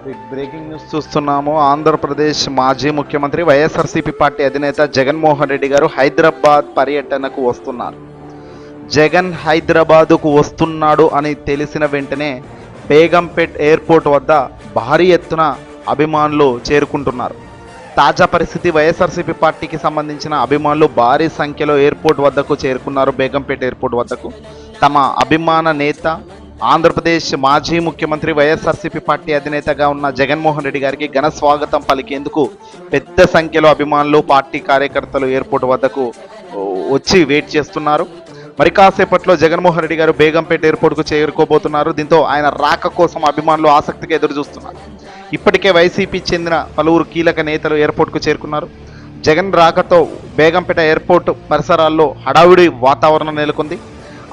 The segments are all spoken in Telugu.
బిగ్ బ్రేకింగ్ న్యూస్ చూస్తున్నాము. ఆంధ్రప్రదేశ్ మాజీ ముఖ్యమంత్రి వైఎస్ఆర్సీపీ పార్టీ అధినేత జగన్మోహన్ రెడ్డి గారు హైదరాబాద్ పర్యటనకు వస్తున్నారు. జగన్ హైదరాబాదుకు వస్తున్నాడు అని తెలిసిన వెంటనే బేగంపేట్ ఎయిర్పోర్ట్ వద్ద భారీ ఎత్తున అభిమానులు చేరుకుంటున్నారు. తాజా పరిస్థితి, వైఎస్ఆర్సీపీ పార్టీకి సంబంధించిన అభిమానులు భారీ సంఖ్యలో ఎయిర్పోర్ట్ వద్దకు చేరుకున్నారు. బేగంపేట్ ఎయిర్పోర్ట్ వద్దకు తమ అభిమాన నేత, ఆంధ్రప్రదేశ్ మాజీ ముఖ్యమంత్రి, వైఎస్ఆర్సీపీ పార్టీ అధినేతగా ఉన్న జగన్మోహన్ రెడ్డి గారికి ఘన స్వాగతం పలికేందుకు పెద్ద సంఖ్యలో అభిమానులు, పార్టీ కార్యకర్తలు ఎయిర్పోర్ట్ వద్దకు వచ్చి వెయిట్ చేస్తున్నారు. మరి కాసేపట్లో జగన్మోహన్ రెడ్డి గారు బేగంపేట ఎయిర్పోర్ట్కు చేరుకోబోతున్నారు. దీంతో ఆయన రాక కోసం అభిమానులు ఆసక్తిగా ఎదురు చూస్తున్నారు. ఇప్పటికే వైసీపీ చెందిన పలువురు కీలక నేతలు ఎయిర్పోర్ట్కు చేరుకున్నారు. జగన్ రాకతో బేగంపేట ఎయిర్పోర్ట్ పరిసరాల్లో హడావుడి వాతావరణం నెలకొంది.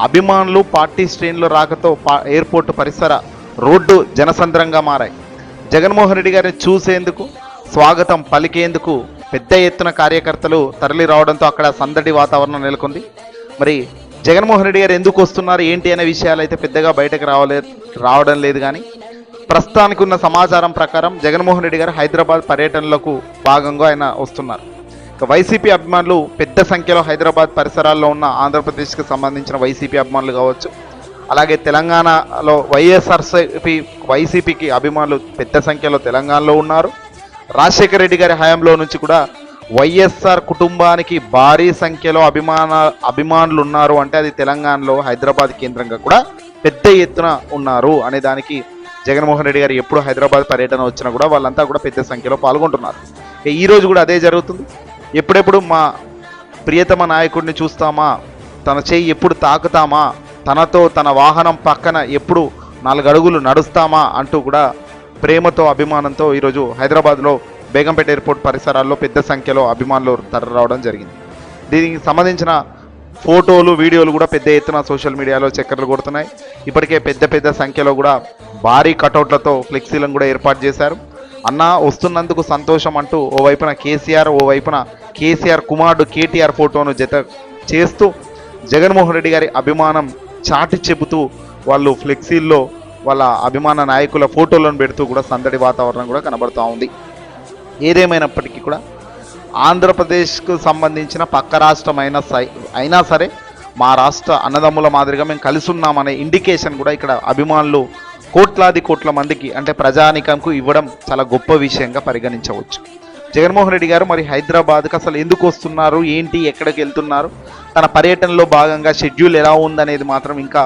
అభిమానులు, పార్టీ శ్రేణుల రాకతో ఎయిర్పోర్ట్ పరిసర రోడ్డు జనసంద్రంగా మారాయి. జగన్మోహన్ రెడ్డి గారిని చూసేందుకు, స్వాగతం పలికేందుకు పెద్ద ఎత్తున కార్యకర్తలు తరలి రావడంతో అక్కడ సందడి వాతావరణం నెలకొంది. మరి జగన్మోహన్ రెడ్డి గారు ఎందుకు వస్తున్నారు ఏంటి అనే విషయాలు అయితే పెద్దగా బయటకు రావడం లేదు. కానీ ప్రస్తుతానికి ఉన్న సమాచారం ప్రకారం జగన్మోహన్ రెడ్డి గారు హైదరాబాద్ పర్యటనలకు భాగంగా ఆయన వస్తున్నారు. వైసీపీ అభిమానులు పెద్ద సంఖ్యలో హైదరాబాద్ పరిసరాల్లో ఉన్న ఆంధ్రప్రదేశ్కి సంబంధించిన వైసీపీ అభిమానులు కావచ్చు, అలాగే తెలంగాణలో వైసీపీకి అభిమానులు పెద్ద సంఖ్యలో తెలంగాణలో ఉన్నారు. రాజశేఖర రెడ్డి గారి హయాంలో నుంచి కూడా వైఎస్ఆర్ కుటుంబానికి భారీ సంఖ్యలో అభిమానులు ఉన్నారు. అంటే అది తెలంగాణలో హైదరాబాద్ కేంద్రంగా కూడా పెద్ద ఎత్తున ఉన్నారు అనే దానికి జగన్మోహన్ రెడ్డి గారు ఎప్పుడు హైదరాబాద్ పర్యటన వచ్చినా కూడా వాళ్ళంతా కూడా పెద్ద సంఖ్యలో పాల్గొంటున్నారు. ఈరోజు కూడా అదే జరుగుతుంది. ఎప్పుడెప్పుడు మా ప్రియతమ నాయకుడిని చూస్తామా, తన చేయి ఎప్పుడు తాకుతామా, తనతో తన వాహనం పక్కన ఎప్పుడు 4 అడుగులు నడుస్తామా అంటూ కూడా ప్రేమతో, అభిమానంతో ఈరోజు హైదరాబాద్లో బేగంపేట ఎయిర్పోర్ట్ పరిసరాల్లో పెద్ద సంఖ్యలో అభిమానులు తరలిరావడం జరిగింది. దీనికి సంబంధించిన ఫోటోలు, వీడియోలు కూడా పెద్ద ఎత్తున సోషల్ మీడియాలో చక్కర్లు కొడుతున్నాయి. ఇప్పటికే పెద్ద సంఖ్యలో కూడా భారీ కటౌట్లతో ఫ్లెక్సీలను కూడా ఏర్పాటు చేశారు. అన్న వస్తున్నందుకు సంతోషం అంటూ ఓవైపున కేసీఆర్, ఓవైపున కేసీఆర్ కుమారుడు కేటీఆర్ ఫోటోను జత చేస్తూ జగన్మోహన్ రెడ్డి గారి అభిమానం చాటి చెబుతూ వాళ్ళు ఫ్లెక్సీల్లో వాళ్ళ అభిమాన నాయకుల ఫోటోలను పెడుతూ కూడా సందడి వాతావరణం కూడా కనబడుతూ ఉంది. ఏదేమైనప్పటికీ కూడా ఆంధ్రప్రదేశ్కు సంబంధించిన పక్క రాష్ట్రం అయినా సరే మా రాష్ట్ర అన్నదమ్ముల మాదిరిగా మేము కలిసి ఉన్నామనే ఇండికేషన్ కూడా ఇక్కడ అభిమానులు కోట్ల మందికి, అంటే ప్రజానికంకు ఇవ్వడం చాలా గొప్ప విషయంగా పరిగణించవచ్చు. జగన్మోహన్ రెడ్డి గారు మరి హైదరాబాద్కి అసలు ఎందుకు వస్తున్నారు, ఏంటి, ఎక్కడికి వెళ్తున్నారు, తన పర్యటనలో భాగంగా షెడ్యూల్ ఎలా ఉందనేది మాత్రం ఇంకా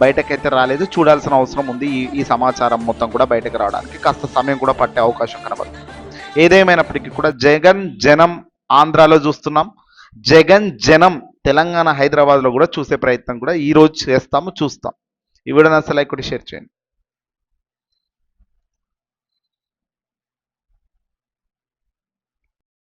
బయటకైతే రాలేదు. చూడాల్సిన అవసరం ఉంది. ఈ సమాచారం మొత్తం కూడా బయటకు రావడానికి కాస్త సమయం కూడా పట్టే అవకాశం కనబడుతుంది. ఏదేమైనప్పటికీ కూడా జగన్ జనం ఆంధ్రాలో చూస్తున్నాం, జగన్ జనం తెలంగాణ హైదరాబాద్లో కూడా చూసే ప్రయత్నం కూడా ఈరోజు చూస్తాం. ఈ వీడియోని అసలు లైక్ కొట్టి షేర్ చేయండి.